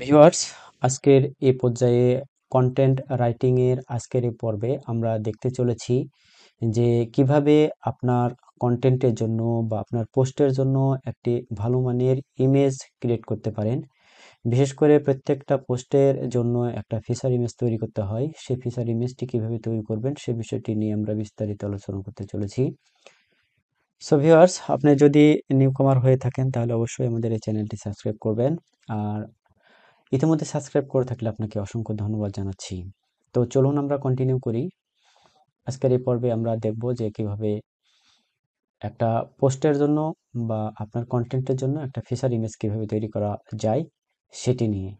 Viewers, আজকের এই পর্যায়ে কন্টেন্ট রাইটিং এর আজকের এই পর্বে আমরা দেখতে চলেছি যে কিভাবে আপনার কন্টেন্টের জন্য বা আপনার পোস্টের জন্য একটি ভালো মানের ইমেজ ক্রিয়েট করতে পারেন। বিশেষ করে প্রত্যেকটা পোস্টের জন্য একটা ফিচার ইমেজ তৈরি করতে হয়। সেই ফিচার ইমেজটি কিভাবে তৈরি করবেন সে বিষয়টি নিয়ে আমরা বিস্তারিত আলোচনা করতে চলেছি। সো ভিউয়ার্স, আপনি যদি নিউকামার হয়ে থাকেন তাহলে অবশ্যই আমাদের এই চ্যানেলটি সাবস্ক্রাইব করবেন। আর ইতিমধ্যে সাবস্ক্রাইব করে থাকলে আপনাকে অসংখ্য ধন্যবাদ জানাচ্ছি। তো চলুন আমরা কন্টিনিউ করি। আজকের এই পর্বে আমরা দেখব যে কিভাবে একটা পোস্টের জন্য বা আপনার কন্টেন্টের জন্য একটা ফিচার ইমেজ কিভাবে তৈরি করা যায় সেটি নিয়ে।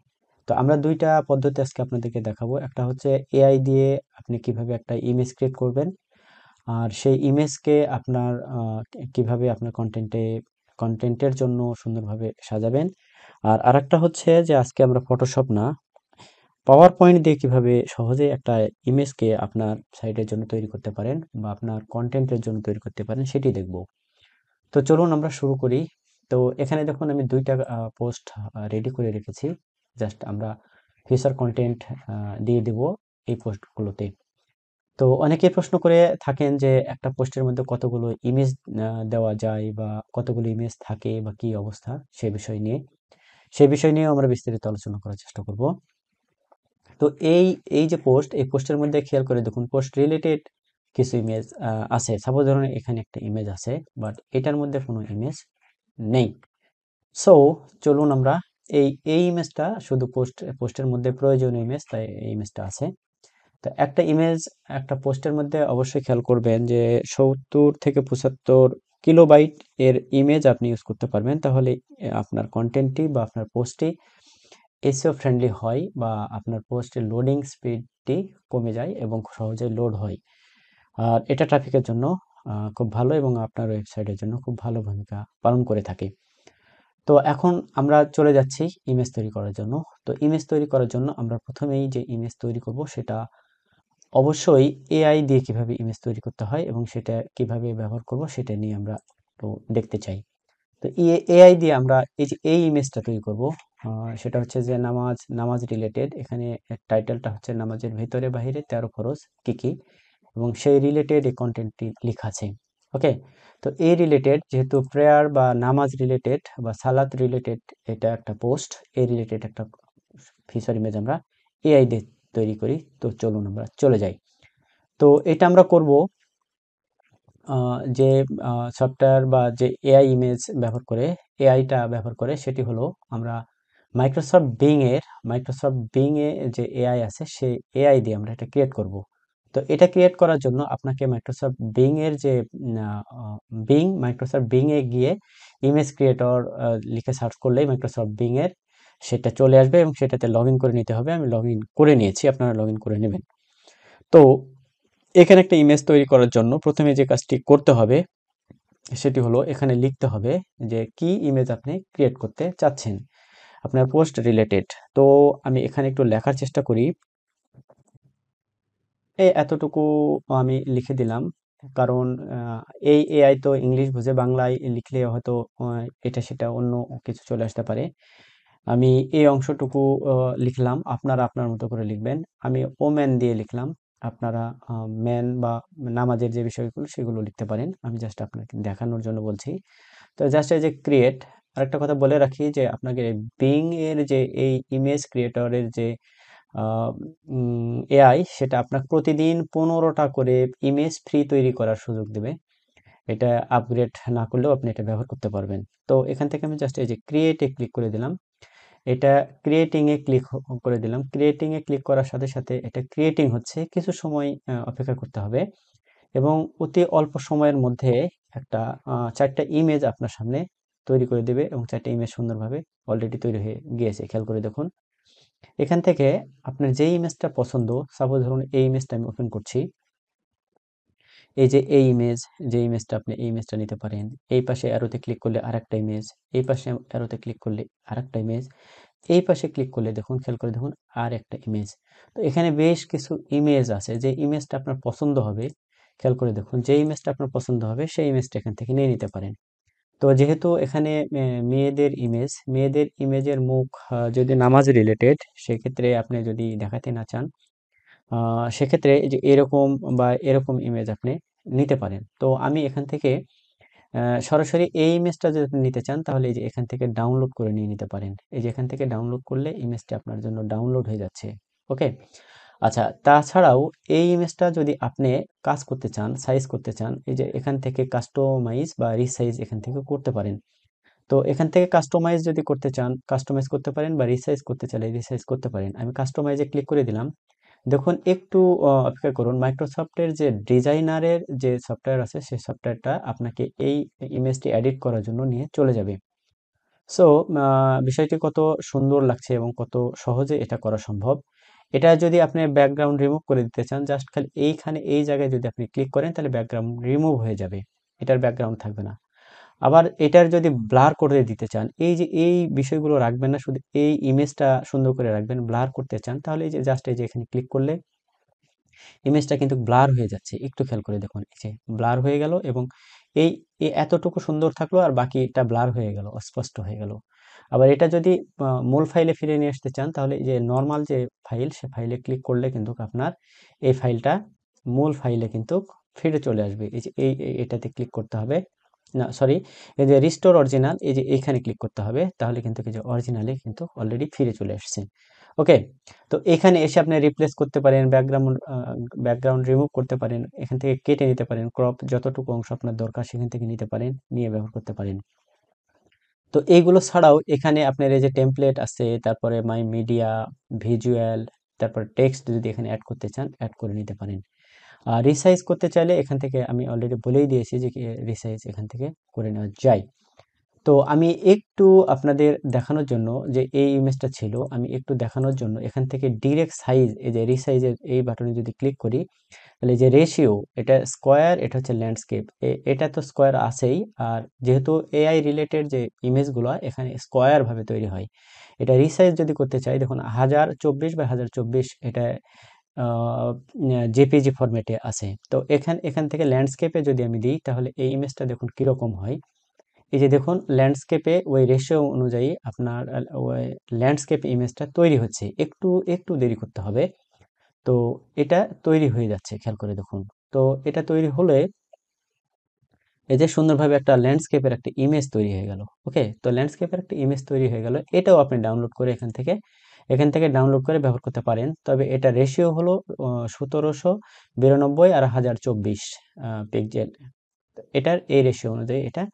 তো আমরা দুইটা পদ্ধতি আজকে আপনাদেরকে দেখাবো। একটা হচ্ছে এআই দিয়ে আপনি কিভাবে একটা ইমেজ ক্রিয়েট করবেন, আর সেই ইমেজকে আপনার কিভাবে আপনার কন্টেন্টের জন্য সুন্দরভাবে সাজাবেন। আর আরেকটা হচ্ছে যে আজকে আমরা ফটোশপ না, পাওয়ার পয়েন্ট দিয়ে কিভাবে সহজে একটা ইমেজকে আপনার সাইটের জন্য তৈরি করতে পারেন বা আপনার কন্টেন্টের জন্য তৈরি করতে পারেন সেটি দেখব। তো চলুন আমরা শুরু করি। তো এখানে দেখুন আমি দুইটা পোস্ট রেডি করে রেখেছি। জাস্ট আমরা ফিচার কন্টেন্ট দিয়ে দেব এই পোস্টগুলোতে। তো অনেকেই প্রশ্ন করে থাকেন যে একটা পোস্টের মধ্যে কতগুলো ইমেজ দেওয়া যায় বা কতগুলো ইমেজ থাকে বা কি অবস্থা সেই বিষয় নিয়ে আমরা বিস্তারিত আলোচনা করার চেষ্টা করব। তো এই যে এই পোস্টের মধ্যে খেয়াল করে দেখুন, পোস্ট রিলেটেড কিছু ইমেজ আছে। সাপোজ ধরুন এখানে একটা ইমেজ আছে, বাট এটার মধ্যে কোনো ইমেজ নেই। সো চলুন আমরা এই ইমেজটা শুধু পোস্টের মধ্যে প্রয়োজনীয় ইমেজ, তাই এই ইমেজটা আছে। তো একটা পোস্টের মধ্যে অবশ্যই খেয়াল করবেন যে 70 থেকে 75 কিলোবাইট এর ইমেজ আপনি ইউজ করতে পারবেন, তাহলে আপনার কন্টেন্টটি বা আপনার পোস্টটি এসইও ফ্রেন্ডলি হয় বা আপনার পোস্টের লোডিং স্পিডটি কমে যায় এবং সহজে লোড হয়। আর এটা ট্রাফিকের জন্য খুব ভালো এবং আপনার ওয়েবসাইটের জন্য খুব ভালো ভূমিকা পালন করে থাকে। তো এখন আমরা চলে যাচ্ছি ইমেজ তৈরি করার জন্য। তো ইমেজ তৈরি করার জন্য আমরা প্রথমেই যে ইমেজ তৈরি করব সেটা অবশ্যই এআই দিয়ে কিভাবে ইমেজ তৈরি করতে হয় এবং সেটা কিভাবে ব্যবহার করব সেটা নিয়ে আমরা একটু দেখতে চাই। তো এআই দিয়ে আমরা এই ইমেজটা তৈরি করব। সেটা হচ্ছে যে নামাজ রিলেটেড। এখানে টাইটেলটা হচ্ছে নামাজের ভিতরে বাহিরে 13 ফরজ কি কি, এবং সেই রিলেটেড এই কন্টেন্টটি লেখা আছে। ওকে, তো এই রিলেটেড যেহেতু প্রেয়ার বা নামাজ রিলেটেড বা সালাত রিলেটেড, এটা একটা পোস্ট, এই রিলেটেড একটা ফিচার ইমেজ আমরা এআই দিয়ে তৈরি করি। তো চলুন আমরা চলে যাই। তো এটা আমরা করব যে সফটওয়্যার বা যে এআই ইমেজ ব্যবহার করে সেটি হলো আমরা মাইক্রোসফট বিং এ যে এআই আছে সেই এআই দিয়ে আমরা এটা ক্রিয়েট করব। তো এটা ক্রিয়েট করার জন্য আপনাকে মাইক্রোসফট বিং এ গিয়ে ইমেজ ক্রিয়েটর লিখে সার্চ করলেই মাইক্রোসফট বিং এর সেটা চলে আসবে এবং সেটাতে লগ ইন করে নিতে হবে। আমি লগ ইন করে নিয়েছি, আপনারা লগ ইন করে নেবেন। তো এখানে একটা ইমেজ তৈরি করার জন্য প্রথমে যে কাজটি করতে হবে সেটি হলো এখানে লিখতে হবে যে কি ইমেজ আপনি ক্রিয়েট করতে চাচ্ছেন আপনার পোস্ট রিলেটেড। তো আমি এখানে একটু লেখার চেষ্টা করি। এতটুকু আমি লিখে দিলাম, কারণ এই এআই তো ইংলিশ বুঝে, বাংলায় লিখলে হয়তো এটা সেটা অন্য কিছু চলে আসতে পারে। আমি এই অংশটুকু লিখলাম, আপনারা আপনার মতো করে লিখবেন। আমি ওম্যান দিয়ে লিখলাম, আপনারা ম্যান বা নামাজের যে বিষয়গুলো সেগুলো লিখতে পারেন। আমি জাস্ট আপনাকে দেখানোর জন্য বলছি। তো জাস্ট এই যে ক্রিয়েট, আরেকটা কথা বলে রাখি যে আপনাকে বিং এর যে এই ইমেজ ক্রিয়েটরের যে এআই, সেটা আপনার প্রতিদিন 15টা করে ইমেজ ফ্রি তৈরি করার সুযোগ দেবে। এটা আপগ্রেড না করলেও আপনি এটা ব্যবহার করতে পারবেন। তো এখান থেকে আমি জাস্ট এই যে ক্রিয়েটে ক্লিক করে দিলাম, এটা ক্রিয়েটিং এ ক্লিক করে দিলাম। ক্রিয়েটিং এ ক্লিক করার সাথে সাথে এটা ক্রিয়েটিং হচ্ছে, কিছু সময় অপেক্ষা করতে হবে এবং অতি অল্প সময়ের মধ্যে একটা 4টা ইমেজ আপনার সামনে তৈরি করে দেবে এবং 4টা ইমেজ সুন্দরভাবে অলরেডি তৈরি হয়ে গিয়েছে। খেয়াল করে দেখুন, এখান থেকে আপনার যে ইমেজটা পছন্দ, সাপোজ ধরুন এই ইমেজটা আমি ওপেন করছি। এই যে এই ইমেজটা আপনি এই ইমেজটা নিতে পারেন। এই পাশে অ্যারোতে ক্লিক করলে আরেকটা ইমেজ, এই পাশে অ্যারোতে ক্লিক করলে আরেকটা ইমেজ, এই পাশে ক্লিক করলে দেখুন, খেয়াল করে দেখুন আর একটা ইমেজ। তো এখানে বেশ কিছু ইমেজ আছে, যে ইমেজটা আপনার পছন্দ হবে, খেয়াল করে দেখুন যে ইমেজটা আপনার পছন্দ হবে সেই ইমেজটা এখান থেকে নিয়ে নিতে পারেন। তো যেহেতু এখানে মেয়েদের ইমেজের মুখ যদি নামাজ রিলেটেড, সেক্ষেত্রে আপনি যদি দেখাতে না চান, সেক্ষেত্রে এই যে এরকম বা এরকম ইমেজ আপনি নিতে পারেন। তো আমি এখান থেকে সরাসরি এই ইমেজটা যদি আপনি নিতে চান, তাহলে এই যে এখান থেকে ডাউনলোড করে নিয়ে নিতে পারেন। এই যে এখান থেকে ডাউনলোড করলে ইমেজটা আপনার জন্য ডাউনলোড হয়ে যাচ্ছে। ওকে। আচ্ছা, তাছাড়াও এই ইমেজটা যদি আপনি কাজ করতে চান, সাইজ করতে চান, এই যে এখান থেকে কাস্টমাইজ বা রিসাইজ এখান থেকে করতে পারেন। তো এখান থেকে কাস্টমাইজ যদি করতে চান, কাস্টমাইজ করতে পারেন, বা রিসাইজ করতে চাইলে রিসাইজ করতে পারেন। আমি কাস্টমাইজে ক্লিক করে দিলাম। দেখুন একটু অপেক্ষা করুন। মাইক্রোসফটের যে ডিজাইনারের যে সফটওয়্যার আছে, সেই সফটওয়্যারটা আপনাকে এই ইমেজটি এডিট করার জন্য নিয়ে চলে যাবে। সো বিষয়টি কত সুন্দর লাগছে এবং কত সহজে এটা করা সম্ভব। এটা যদি আপনি ব্যাকগ্রাউন্ড রিমুভ করে দিতে চান, জাস্ট খালি এইখানে এই জায়গায় যদি আপনি ক্লিক করেন, তাহলে ব্যাকগ্রাউন্ড রিমুভ হয়ে যাবে, এটার ব্যাকগ্রাউন্ড থাকবে না। আবার এটার যদি ব্লার করে দিতে চান, এই যে এই বিষয়গুলো রাখবেন না, শুধু এই ইমেজটা সুন্দর করে রাখবেন। ব্লার করতে চান, তাহলে এই যে জাস্ট এই যে এখানে ক্লিক করলে ইমেজটা কিন্তু ব্লার হয়ে যাচ্ছে। একটু খেয়াল করে দেখুন, এই যে ব্লার হয়ে গেল, এবং এই এতটুকু সুন্দর থাকলো আর বাকিটা ব্লার হয়ে গেল, অস্পষ্ট হয়ে গেল। আবার এটা যদি মূল ফাইলে ফিরে নিয়ে আসতে চান, তাহলে এই যে নর্মাল যে ফাইল, সে ফাইলে ক্লিক করলে কিন্তু আপনার এই ফাইলটা মূল ফাইলে কিন্তু ফিরে চলে আসবে। এই যে এটাতে ক্লিক করতে হবে, না সরি, এই যে রিস্টোর অরিজিনাল, এই যে এইখানে ক্লিক করতে হবে, তাহলে কিন্তু এই যে অরিজিনালে কিন্তু অলরেডি ফিরে চলে আসছে। ওকে। তো এখানে এসে আপনি রিপ্লেস করতে পারেন, ব্যাকগ্রাউন্ড রিমুভ করতে পারেন, এখান থেকে কেটে নিতে পারেন, ক্রপ যতটুকু অংশ আপনার দরকার সেখান থেকে নিতে পারেন, নিয়ে ব্যবহার করতে পারেন। তো এইগুলো ছাড়াও এখানে আপনার এই যে টেমপ্লেট আছে, তারপরে মাই মিডিয়া, ভিজুয়াল, তারপর টেক্সট যদি এখানে অ্যাড করতে চান, অ্যাড করে নিতে পারেন। আর রিসাইজ করতে চাইলে এখান থেকে আমি অলরেডি বলেই দিয়েছি যে রিসাইজ এখান থেকে করে নেওয়া যায়। তো আমি একটু আপনাদের দেখানোর জন্য, যে এই ইমেজটা ছিল, আমি একটু দেখানোর জন্য এখান থেকে ডিরেক্ট সাইজ, এই যে রিসাইজের এই বাটনে যদি ক্লিক করি, তাহলে যে রেশিও, এটা স্কোয়ার, এটা হচ্ছে ল্যান্ডস্কেপ, এটা তো স্কোয়ার আছেই। আর যেহেতু এআই রিলেটেড যে ইমেজগুলো এখানে স্কোয়ার ভাবে তৈরি হয়, এটা রিসাইজ যদি করতে চাই, দেখুন 1024 বাই 1024 এটা জেপিজি ফরম্যাটে আছে। তো এখান থেকে ল্যান্ডস্কেপে যদি আমি দিই, তাহলে এই ইমেজটা দেখুন কিরকম হয়। এই যে দেখুন, ল্যান্ডস্কেপে ওই রেশিও অনুযায়ী আপনার ওই ল্যান্ডস্কেপ ইমেজটা তৈরি হচ্ছে। একটু একটু দেরি করতে হবে। তো এটা তৈরি হয়ে যাচ্ছে, খেয়াল করে দেখুন। তো এটা তৈরি হলে এই যে সুন্দরভাবে একটা ল্যান্ডস্কেপের একটা ইমেজ তৈরি হয়ে গেল। ওকে। তো ল্যান্ডস্কেপের একটা ইমেজ তৈরি হয়ে গেল, এটাও আপনি ডাউনলোড করে এখান থেকে ডাউনলোড করে ব্যবহার করতে পারেন। তবে এটা রেশিও হলো 1792 আর 1024 পিক্সেল। এটার এই রেশিও অনুযায়ী এটা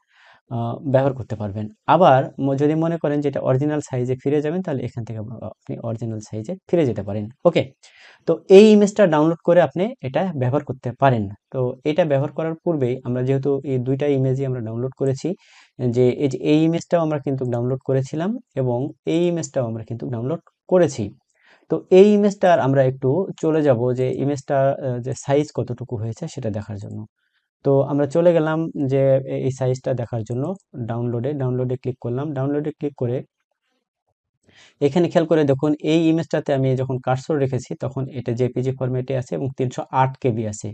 ব্যবহার করতে পারবেন। আবার যদি মনে করেন যে এটা অরিজিনাল সাইজে ফিরে যাবেন, তাহলে এখান থেকে আপনি অরিজিনাল সাইজে ফিরে যেতে পারেন। ওকে। তো এই ইমেজটা ডাউনলোড করে আপনি এটা ব্যবহার করতে পারেন। তো এটা ব্যবহার করার পূর্বেই আমরা যেহেতু এই দুইটা ইমেজই আমরা ডাউনলোড করেছি, যে এই ইমেজটাও আমরা কিন্তু ডাউনলোড করেছিলাম, এবং এই ইমেজটাও আমরা কিন্তু ডাউনলোড করেছি। তো এই ইমেজটার আমরা একটু চলে যাব, যে ইমেজটা যে সাইজ কতটুকু হয়েছে সেটা দেখার জন্য। তো আমরা চলে গেলাম যে এই সাইজটা দেখার জন্য ডাউনলোডে ক্লিক করলাম। ডাউনলোডে ক্লিক করে এখানে খেয়াল করে দেখুন, এই ইমেজটাতে আমি যখন কার্সর রেখেছি, তখন এটা জেপিজি ফরম্যাটে আছে এবং 308 কেবি আছে।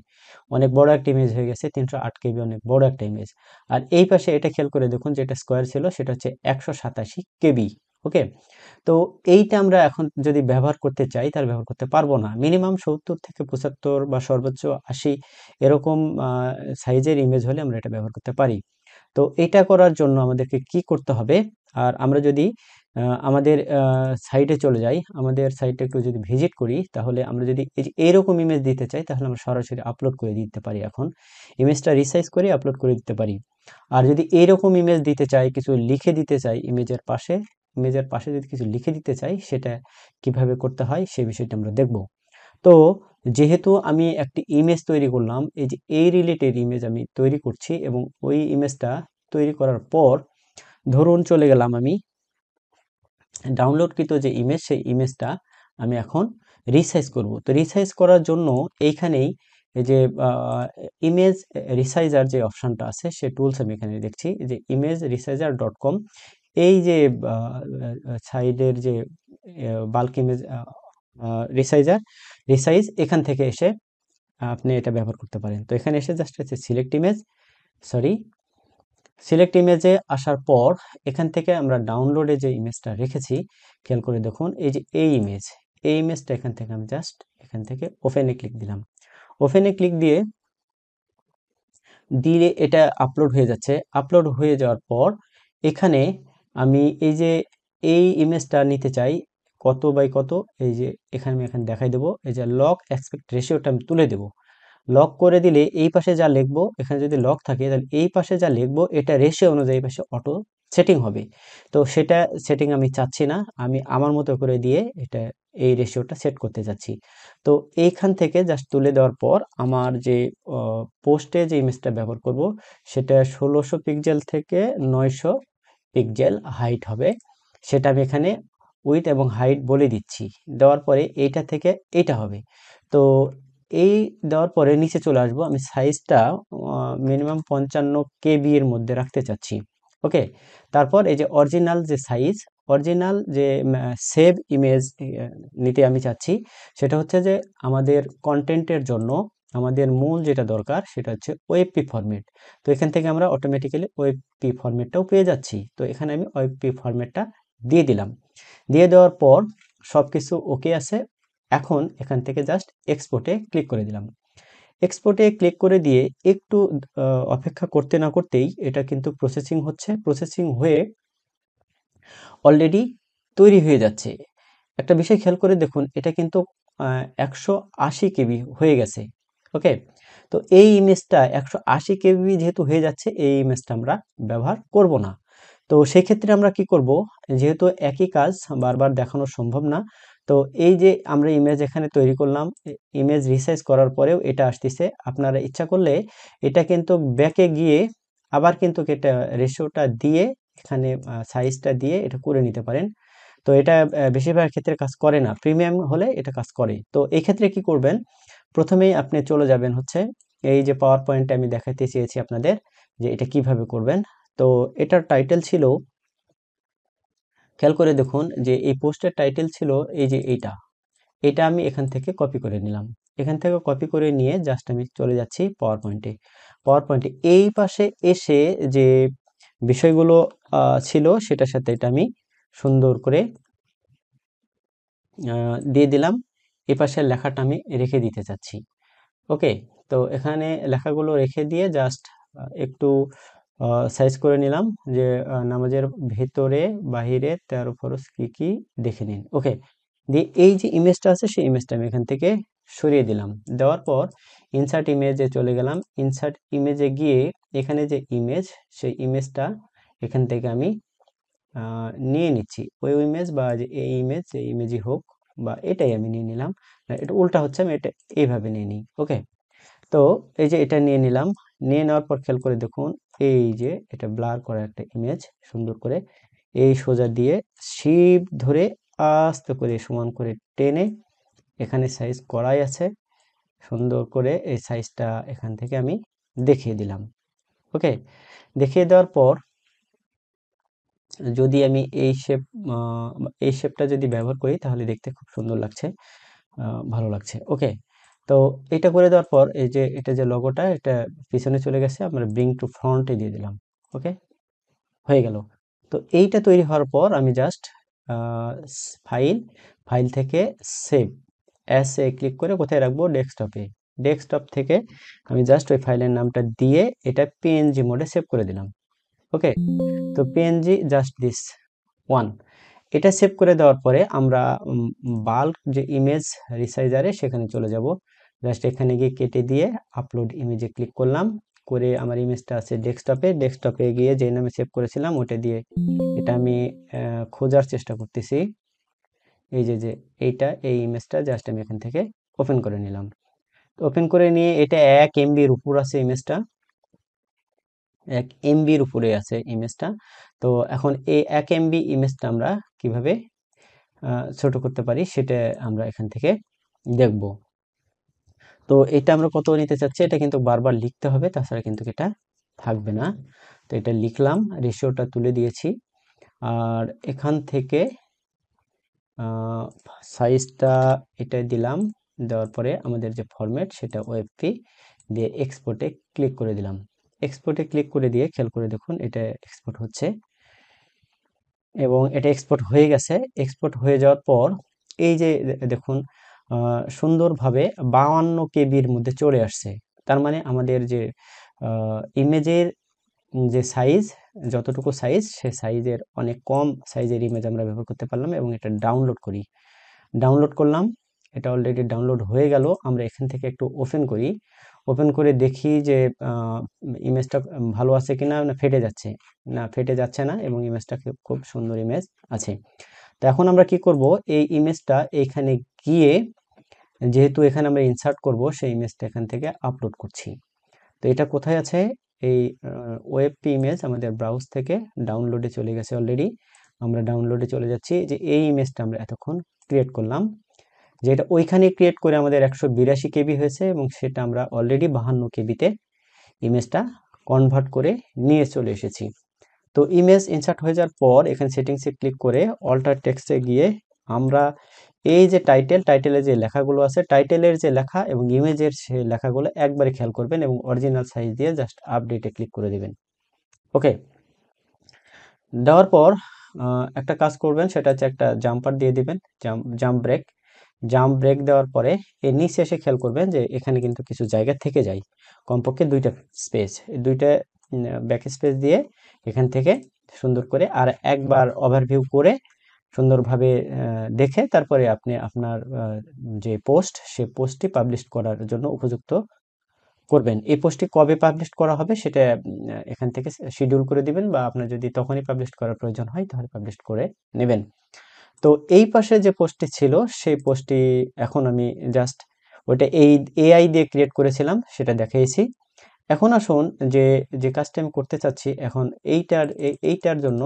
অনেক বড় একটা ইমেজ হয়ে গেছে, 308 কেবি অনেক বড় একটা ইমেজ। আর এই পাশে এটা খেয়াল করে দেখুন, যেটা স্কোয়ার ছিল সেটা হচ্ছে 187 কেবি। ওকে। তো এইটা আমরা এখন যদি ব্যবহার করতে চাই, তাহলে ব্যবহার করতে পারবো না। মিনিমাম 70 থেকে 75 বা সর্বোচ্চ 80 এরকম সাইজের ইমেজ হলে আমরা এটা ব্যবহার করতে পারি। তো এটা করার জন্য আমাদেরকে কি করতে হবে? আর আমরা যদি আমাদের সাইটে চলে যাই, আমাদের সাইটে একটু যদি ভিজিট করি, তাহলে আমরা যদি এই যে এরকম ইমেজ দিতে চাই, তাহলে আমরা সরাসরি আপলোড করে দিতে পারি। এখন ইমেজটা রিসাইজ করে আপলোড করে দিতে পারি। আর যদি এইরকম ইমেজ দিতে চাই, কিছু লিখে দিতে চাই ইমেজের পাশে যদি কিছু লিখে দিতে চাই, সেটা কিভাবে করতে হয় সেই বিষয়টা আমরা দেখব। তো যেহেতু আমি একটি ইমেজ তৈরি করলাম, এই যে এই রিলেটেড ইমেজ আমি তৈরি করছি, এবং ওই ইমেজটা তৈরি করার পর ধরুন চলে গেলাম আমি ডাউনলোডকৃত যে ইমেজ, সেই ইমেজটা আমি এখন রিসাইজ করব। তো রিসাইজ করার জন্য এইখানেই এই যে ইমেজ রিসাইজার যে অপশনটা আছে, সে টুলস আমি এখানে দেখছি, যে imageResizer.com, এই যে সাইডের যে বাল্ক ইমেজ রিসাইজ, এখান থেকে এসে আপনি এটা ব্যবহার করতে পারেন। তো এখানে এসে just select image, sorry, select ইমেজে আসার পর এখান থেকে আমরা ডাউনলোডে যে ইমেজটা রেখেছি, খেয়াল করে দেখুন এই যে এই ইমেজটা এখান থেকে আমি জাস্ট এখান থেকে ওপেনে ক্লিক দিলাম। ওপেনে ক্লিক দিয়ে দিলে এটা আপলোড হয়ে যাচ্ছে। আপলোড হয়ে যাওয়ার পর এখানে আমি এই যে এই ইমেজটা নিতে চাই কত বাই কত, এই যে এখানে আমি এখানে দেখাই দেবো, এই যে লক অ্যাসপেক্ট রেশিওটা আমি তুলে দেবো। লক করে দিলে এই পাশে যা লিখবো, এখানে যদি লক থাকে তাহলে এই পাশে যা লিখবো এটা রেশিও অনুযায়ী পাশে অটো সেটিং হবে। তো সেটা সেটিং আমি চাচ্ছি না, আমি আমার মতো করে দিয়ে এটা এই রেশিওটা সেট করতে যাচ্ছি। তো এইখান থেকে জাস্ট তুলে দেওয়ার পর আমার যে পোস্টে যে ইমেজটা ব্যবহার করব সেটা 1600 পিক্সেল থেকে 900 পিক্সেল হাইট হবে, সেটা আমি এখানে উইথ এবং হাইট বলে দিচ্ছি। দেওয়ার পরে এইটা থেকে এইটা হবে। তো এই দেওয়ার পরে নিচে চলে আসবো, আমি সাইজটা মিনিমাম 55 KB এর মধ্যে রাখতে চাচ্ছি। ওকে, তারপর এই যে অরিজিনাল যে সাইজ, অরিজিনাল যে সেভ ইমেজ নিতে আমি চাচ্ছি, সেটা হচ্ছে যে আমাদের কন্টেন্টের জন্য আমাদের মূল যেটা দরকার সেটা হচ্ছে ওএপি ফরম্যাট। তো এখান থেকে আমরা অটোমেটিক্যালি ওএপি ফরম্যাটটাও পেয়ে যাচ্ছি। তো এখানে আমি ওএপি ফরম্যাটটা দিয়ে দিলাম। দিয়ে দেওয়ার পর সব কিছু ওকে আছে। এখন এখান থেকে জাস্ট এক্সপোর্টে ক্লিক করে দিলাম। এক্সপোর্টে ক্লিক করে দিয়ে একটু অপেক্ষা করতে না করতেই এটা কিন্তু প্রসেসিং হচ্ছে। প্রসেসিং হয়ে অলরেডি তৈরি হয়ে যাচ্ছে। একটা বিষয় খেয়াল করে দেখুন, এটা কিন্তু 180 KB হয়ে গেছে। ওকে, তো এই ইমেজটা 180 KB যেহেতু হয়ে যাচ্ছে, এই ইমেজটা আমরা ব্যবহার করব না। তো সেক্ষেত্রে আমরা কি করব, যেহেতু একই কাজ বারবার দেখানো সম্ভব না, তো এই যে আমরা ইমেজ এখানে তৈরি করলাম, ইমেজ রিসাইজ করার পরেও এটা আসতেছে। আপনারা ইচ্ছা করলে এটা কিন্তু ব্যাকে গিয়ে আবার কিন্তু এটা রেশিওটা দিয়ে এখানে সাইজটা দিয়ে এটা করে নিতে পারেন। তো এটা বেশিরভাগ ক্ষেত্রে কাজ করে না, প্রিমিয়াম হলে এটা কাজ করে। তো এই ক্ষেত্রে কি করবেন, প্রথমেই আপনি চলে যাবেন হচ্ছে এই যে পাওয়ার পয়েন্টে আমি দেখাতে চেয়েছি আপনাদের যে এটা কিভাবে করবেন। তো এটার টাইটেল ছিল, খেয়াল করে দেখুন যে এই পোস্টের টাইটেল ছিল এই যে এইটা, এটা আমি এখান থেকে কপি করে নিলাম। এখান থেকে কপি করে নিয়ে জাস্ট আমি চলে যাচ্ছি পাওয়ার পয়েন্টে। পাওয়ার পয়েন্টে এই পাশে এসে যে বিষয়গুলো ছিল সেটার সাথে এটা আমি সুন্দর করে দিয়ে দিলাম। এই পাশের লেখাটা আমি রেখে দিতে চাচ্ছি। ওকে, তো এখানে লেখাগুলো রেখে দিয়ে জাস্ট একটু সাইজ করে নিলাম যে নামাজের ভেতরে বাহিরে 13 ফরজ কি কি দেখে নিন। ওকে, দিয়ে এই যে ইমেজটা আছে সেই ইমেজটা আমি এখান থেকে সরিয়ে দিলাম। দেওয়ার পর ইনসার্ট ইমেজে চলে গেলাম। ইনসার্ট ইমেজে গিয়ে এখানে যে ইমেজ, সেই ইমেজটা এখান থেকে আমি নিয়ে নিচ্ছি। ওই ইমেজ বা যে এই ইমেজ, এই ইমেজই হোক বা এটাই আমি নিয়ে নিলাম। এটা উল্টা হচ্ছে, আমি এটা এইভাবে নিয়ে নিই। ওকে, তো এই যে এটা নিয়ে নিলাম। নিয়ে নেওয়ার পর খেয়াল করে দেখুন এই যে এটা ব্লার করা একটা ইমেজ, সুন্দর করে এই সোজা দিয়ে শিপ ধরে আস্তে করে সমান করে টেনে এখানে সাইজ করাই আছে, সুন্দর করে এই সাইজটা এখান থেকে আমি দেখিয়ে দিলাম। ওকে, দেখিয়ে দেওয়ার পর যদি আমি এই শেপটা যদি ব্যবহার করি তাহলে দেখতে খুব সুন্দর লাগছে, ভালো লাগছে। ওকে, তো এটা করে দেওয়ার পর এই যে এটা যে লগোটা এটা পিছনে চলে গেছে, আমরা ব্রিং টু ফ্রন্টে দিয়ে দিলাম। ওকে, হয়ে গেল। তো এইটা তৈরি হওয়ার পর আমি জাস্ট ফাইল ফাইল থেকে সেভ অ্যাস এ ক্লিক করে কোথায় রাখবো, ডেস্কটপে। ডেস্কটপ থেকে আমি জাস্ট ওই ফাইলের নামটা দিয়ে এটা পিএনজি মোডে সেভ করে দিলাম। ওকে, তো পিএনজি জাস্ট দিস ওয়ান, এটা সেভ করে দেওয়ার পরে আমরা বাল্ক যে ইমেজ রিসাইজারে সেখানে চলে যাব। জাস্ট এখানে গিয়ে কেটে দিয়ে আপলোড ইমেজে ক্লিক করলাম, করে আমার ইমেজটা আছে ডেস্কটপে। ডেস্কটপে গিয়ে যে নামে সেভ করেছিলাম ওটা দিয়ে এটা আমি খোঁজার চেষ্টা করতেছি। এই যে যে এইটা, এই ইমেজটা জাস্ট আমি এখান থেকে ওপেন করে নিলাম। ওপেন করে নিয়ে এটা 1 MB-র উপর আছে ইমেজটা, 1 MB-র উপরে আছে ইমেজটা। তো এখন এই 1 MB ইমেজটা আমরা কিভাবে ছোট করতে পারি সেটা আমরা এখান থেকে দেখব। তো এটা আমরা কত নিতে চাচ্ছি এটা কিন্তু বারবার লিখতে হবে, তাছাড়া কিন্তু এটা থাকবে না। তো এটা লিখলাম, রেশিওটা তুলে দিয়েছি। আর এখান থেকে সাইজটা এটা দিলাম। দেওয়ার পরে আমাদের যে ফরম্যাট সেটা ওএফপি দিয়ে এক্সপোর্টে ক্লিক করে দিলাম। এক্সপোর্টে ক্লিক করে দিয়ে খেয়াল করে দেখুন এটা এক্সপোর্ট হচ্ছে এবং এটা এক্সপোর্ট হয়ে গেছে। এক্সপোর্ট হয়ে যাওয়ার পর এই যে দেখুন সুন্দরভাবে 52 কেবির মধ্যে চলে আসছে। তার মানে আমাদের যে ইমেজের যে সাইজ, যতটুকু সাইজ সে সাইজের অনেক কম সাইজের ইমেজ আমরা ব্যবহার করতে পারলাম এবং এটা ডাউনলোড করি। ডাউনলোড করলাম, এটা অলরেডি ডাউনলোড হয়ে গেল। আমরা এখান থেকে একটু ওপেন করি, ওপেন করে দেখি যে ইমেজটা ভালো আছে কিনা, না ফেটে যাচ্ছে। না, ফেটে যাচ্ছে না এবং ইমেজটা খুব সুন্দর ইমেজ আছে। তো এখন আমরা কি করব, এই ইমেজটা এইখানে গিয়ে, যেহেতু এখানে আমরা ইনসার্ট করব, সেই ইমেজটা এখান থেকে আপলোড করছি। তো এটা কোথায় আছে, এই ওয়েবপি ইমেজ আমাদের ব্রাউজ থেকে ডাউনলোডে চলে গেছে অলরেডি। আমরা ডাউনলোডে চলে যাচ্ছি, যে এই ইমেজটা আমরা এতক্ষণ ক্রিয়েট করলাম, যেটা ওইখানে ক্রিয়েট করে আমাদের 182 কেবি হয়েছে এবং সেটা আমরা অলরেডি 52 কেবিতে ইমেজটা কনভার্ট করে নিয়ে চলে এসেছি। তো ইমেজ ইনসার্ট হয়ে যাওয়ার পর এখানে সেটিংসে ক্লিক করে অল্টার টেক্সটে গিয়ে আমরা এই যে টাইটেলের যে লেখাগুলো আছে, টাইটেলের যে লেখা এবং ইমেজের সে লেখাগুলো একবারে খেয়াল করবেন এবং অরিজিনাল সাইজ দিয়ে জাস্ট আপডেটে ক্লিক করে দেবেন। ওকে, দেওয়ার পর একটা কাজ করবেন, সেটা হচ্ছে একটা জাম্পার দিয়ে দিবেন, জাম্প ব্রেক দেওয়ার পরে এর নিচে এসে খেয়াল করবেন যে এখানে কিন্তু কিছু জায়গা থেকে যায়, কমপক্ষে দুইটা ব্যাক স্পেস দিয়ে এখান থেকে সুন্দর করে আর একবার ওভারভিউ করে সুন্দরভাবে দেখে তারপরে আপনি আপনার যে পোস্ট, সে পোস্টটি পাবলিশ করার জন্য উপযুক্ত করবেন। এই পোস্টটি কবে পাবলিশ করা হবে সেটা এখান থেকে শিডিউল করে দিবেন, বা আপনার যদি তখনই পাবলিশ করার প্রয়োজন হয় তাহলে পাবলিশ করে নেবেন। তো এই পাশে যে পোস্টটি ছিল সেই পোস্টটি এখন আমি জাস্ট ওইটা এই এআই দিয়ে ক্রিয়েট করেছিলাম, সেটা দেখিয়েছি। এখন আসুন যে যে কাজটা আমি করতে চাচ্ছি, এখন এইটার জন্য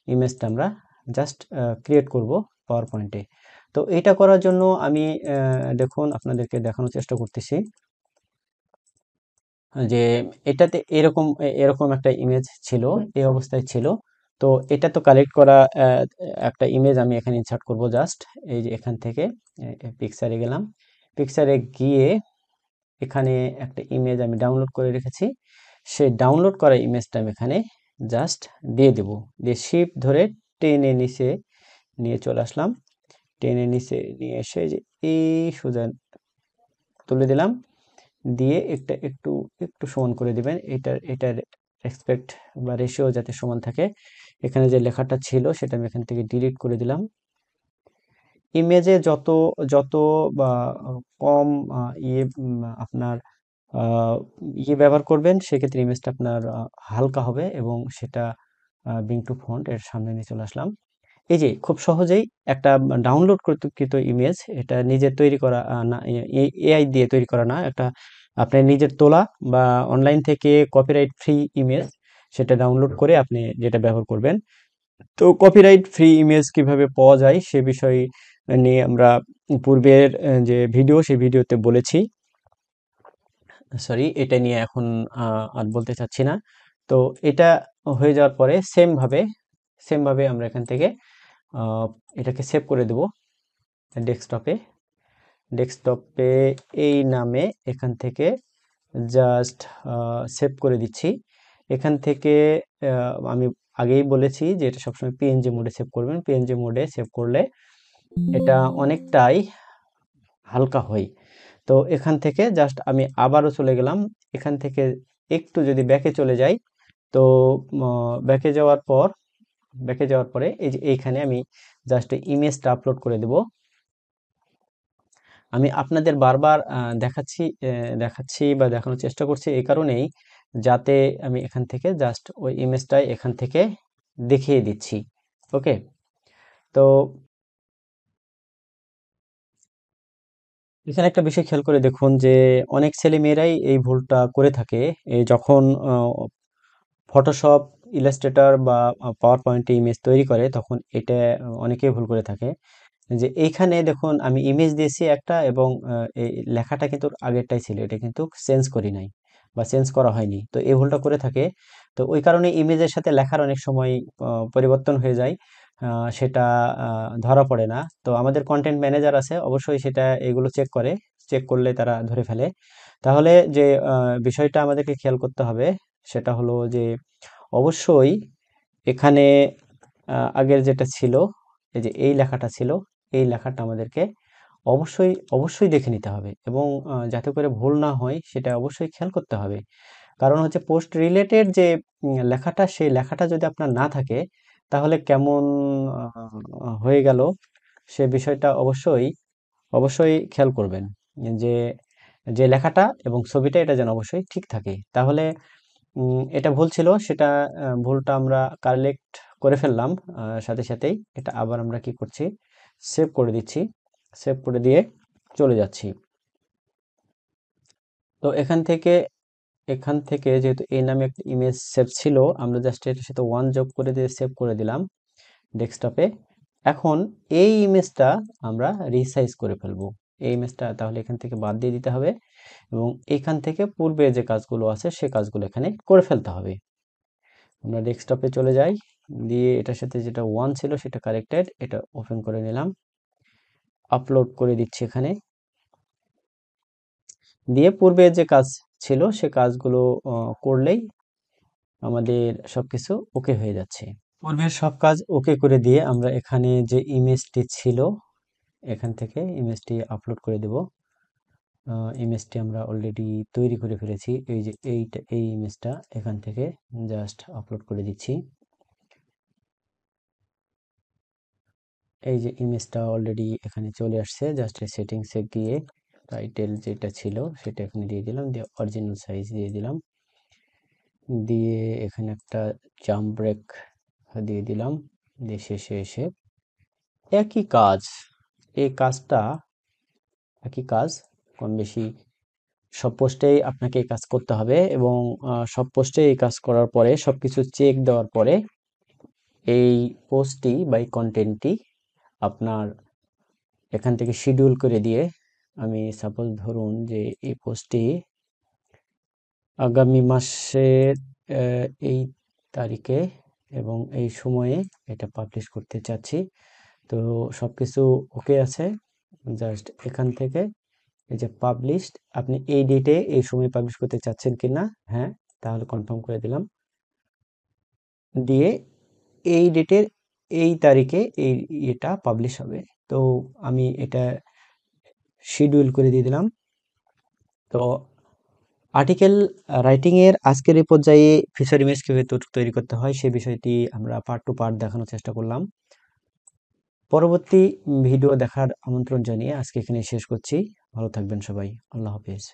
ইমেজটা আমরা জাস্ট ক্রিয়েট করব পাওয়ার পয়েন্টে। তো এইটা করার জন্য আমি দেখুন আপনাদেরকে দেখানোর চেষ্টা করতেছি যে এটাতে এরকম একটা ইমেজ ছিল, এই অবস্থায় ছিল। তো এটা তো কালেক্ট করা একটা ইমেজ আমি এখানে ইনসার্ট করব জাস্ট এই যে এখান থেকে পিকচারে গেলাম, পিকচারে গিয়ে এখানে একটা ইমেজ আমি ডাউনলোড করে রেখেছি, সেই ডাউনলোড করা ইমেজটা আমি এখানে জাস্ট দিয়ে দেব, দিয়ে শিফট ধরে টেনে নিচে নিয়ে চলে আসলাম, টেনে নিচে নিয়ে এসে যে এই সোজা তুলে দিলাম, দিয়ে একটু একটু সমান করে দিবেন, এটার এক্সপেক্ট বা রেশিও যাতে সমান থাকে। এখানে যে লেখাটা ছিল সেটা আমি এখান থেকে ডিলিট করে দিলাম। ইমেজে যত যত বা কম আপনার ব্যবহার করবেন, সেক্ষেত্রে ইমেজটা আপনার হালকা হবে এবং সেটা বিং টু ফন্ট এর সামনে নিয়ে চলে আসলাম। এই যে খুব সহজেই একটা ডাউনলোড কৃত ইমেজ, এটা নিজের তৈরি করা না, এআই দিয়ে তৈরি করা না, একটা আপনার নিজের তোলা বা অনলাইন থেকে কপিরাইট ফ্রি ইমেজ, সেটা ডাউনলোড করে আপনি যেটা ব্যবহার করবেন। তো কপিরাইট ফ্রি ইমেজ কিভাবে পাওয়া যায় সে বিষয় নিয়ে আমরা পূর্বের যে ভিডিও, সেই ভিডিওতে বলেছি। সরি, এটা নিয়ে এখন আর বলতে চাচ্ছি না। তো এটা হয়ে যাওয়ার পরে সেম ভাবে আমরা এখান থেকে এটাকে সেভ করে দেব ডেস্কটপে। ডেস্কটপে এই নামে এখান থেকে জাস্ট সেভ করে দিচ্ছি। এখান থেকে আমি আগেই বলেছি যে এটা সবসময় পিএনজি মোডে সেভ করবেন। পিএনজি মোডে সেভ করলে এটা অনেকটাই হালকা হয়। তো এখান থেকে জাস্ট আমি আবারও চলে গেলাম, এখান থেকে একটু যদি ব্যাকে চলে যাই, তো ব্যাকে যাওয়ার পরে এই যে এইখানে আমি জাস্ট ইমেজটা আপলোড করে দেব। আমি আপনাদের বারবার দেখাচ্ছি বা দেখানোর চেষ্টা করছি এই কারণেই, যাতে আমি এখান থেকে জাস্ট ওই ইমেজটাই এখান থেকে দেখিয়ে দিচ্ছি। ওকে, তো এখানে একটা বিষয় খেয়াল করে দেখুন যে অনেক ছেলে মেয়েরাই এই ভুলটা করে থাকে, যখন ফটোশপ, ইলাস্ট্রেটর বা পাওয়ার পয়েন্টে ইমেজ তৈরি করে, তখন এটা অনেকেই ভুল করে থাকে যে এইখানে দেখুন আমি ইমেজ দিয়েছি একটা এবং এই লেখাটা কিন্তু আগেরটাই ছিল, এটা কিন্তু চেঞ্জ করি নাই বা চেঞ্জ করা হয়নি। তো এই ভুলটা করে থাকে। তো ওই কারণে ইমেজের সাথে লেখার অনেক সময় পরিবর্তন হয়ে যায়, সেটা ধরা পড়ে না। তো আমাদের কন্টেন্ট ম্যানেজার আছে, অবশ্যই সেটা এগুলো চেক করলে তারা ধরে ফেলে। তাহলে যে বিষয়টা আমাদেরকে খেয়াল করতে হবে সেটা হলো যে অবশ্যই এখানে আগের যেটা ছিল, এই যে এই লেখাটা ছিল, এই লেখাটা আমাদেরকে অবশ্যই অবশ্যই দেখে নিতে হবে এবং যাতে করে ভুল না হয় সেটা অবশ্যই খেয়াল করতে হবে। কারণ হচ্ছে পোস্ট রিলেটেড যে লেখাটা, সেই লেখাটা যদি আপনার না থাকে তাহলে কেমন হয়ে গেল সে বিষয়টা অবশ্যই অবশ্যই খেয়াল করবেন, যে যে লেখাটা এবং ছবিটা এটা যেন অবশ্যই ঠিক থাকে। তাহলে এটা ভুল ছিল, সেটা ভুলটা আমরা কারেক্ট করে ফেললাম সাথে সাথেই। এটা আবার আমরা কি করছি, সেভ করে দিচ্ছি। সেভ করে দিয়ে চলে যাচ্ছি। তো এখান থেকে যেহেতু এই নামে একটা ইমেজ সেভ ছিল, আমরা জাস্ট এটার সাথে 1 যোগ করে দিয়ে সেভ করে দিলাম ডেস্কটপে। এখন এই ইমেজটা আমরা রিসাইজ করে ফেলবো। এই ইমেজটা তাহলে এখান থেকে বাদ দিয়ে দিতে হবে এবং এখান থেকে পূর্বে যে কাজগুলো আছে সে কাজগুলো এখানে করে ফেলতে হবে। আমরা ডেস্কটপে চলে যাই, দিয়ে এটার সাথে যেটা 1 ছিল সেটা কারেক্টেড, এটা ওপেন করে নিলাম, আপলোড করে দিচ্ছি এখানে। দিয়ে পূর্বে যে কাজ ছিল সে কাজগুলো করলেই আমাদের সবকিছু ওকে হয়ে যাচ্ছে। পূর্বের সব কাজ ওকে করে দিয়ে আমরা এখানে যে ইমেজটি ছিল এখান থেকে ইমেজটি আপলোড করে দেব। ইমেজটি আমরা অলরেডি তৈরি করে ফেলেছি, এই যে এই ইমেজটা এখান থেকে জাস্ট আপলোড করে দিচ্ছি। এই যে ইমেজটা অলরেডি এখানে চলে আসছে, জাস্ট সেটিংসে গিয়ে টাইটেল যেটা ছিল সেটা এখানে দিয়ে দিলাম, দিয়ে অরিজিনাল সাইজ দিয়ে দিলাম, দিয়ে এখানে একটা জাম্প ব্রেক দিয়ে দিলাম, দিয়ে শেষে এসে একই কাজ, এই কাজটা একই কাজ কম বেশি সব পোস্টেই আপনাকে এই কাজ করতে হবে এবং সব পোস্টে এই কাজ করার পরে সবকিছু চেক দেওয়ার পরে এই পোস্টটি বা এই কন্টেন্টটি আপনার এখান থেকে শিডিউল করে দিয়ে, আমি সাপোজ ধরুন যে এই পোস্টটি আগামী মাসের এই তারিখে এবং এই সময়ে এটা পাবলিশ করতে চাচ্ছি। তো সবকিছু ওকে আছে, জাস্ট এখান থেকে এই যে পাবলিশড, আপনি এই ডেটে এই সময় পাবলিশ করতে চাচ্ছেন কিনা, হ্যাঁ, তাহলে কনফার্ম করে দিলাম, দিয়ে এই ডেটের এই তারিখে এই এটা পাবলিশ হবে। তো আমি এটা শিডিউল করে দিয়ে দিলাম। তো আর্টিকেল রাইটিং এর আজকের এই পর্যায়ে ফিচার ইমেজ কিভাবে তৈরি করতে হয় সেই বিষয়টি আমরা পার্ট টু পার্ট দেখানোর চেষ্টা করলাম। পরবর্তী ভিডিও দেখার আমন্ত্রণ জানিয়ে আজকে এখানে শেষ করছি। ভালো থাকবেন সবাই। আল্লাহ হাফেজ।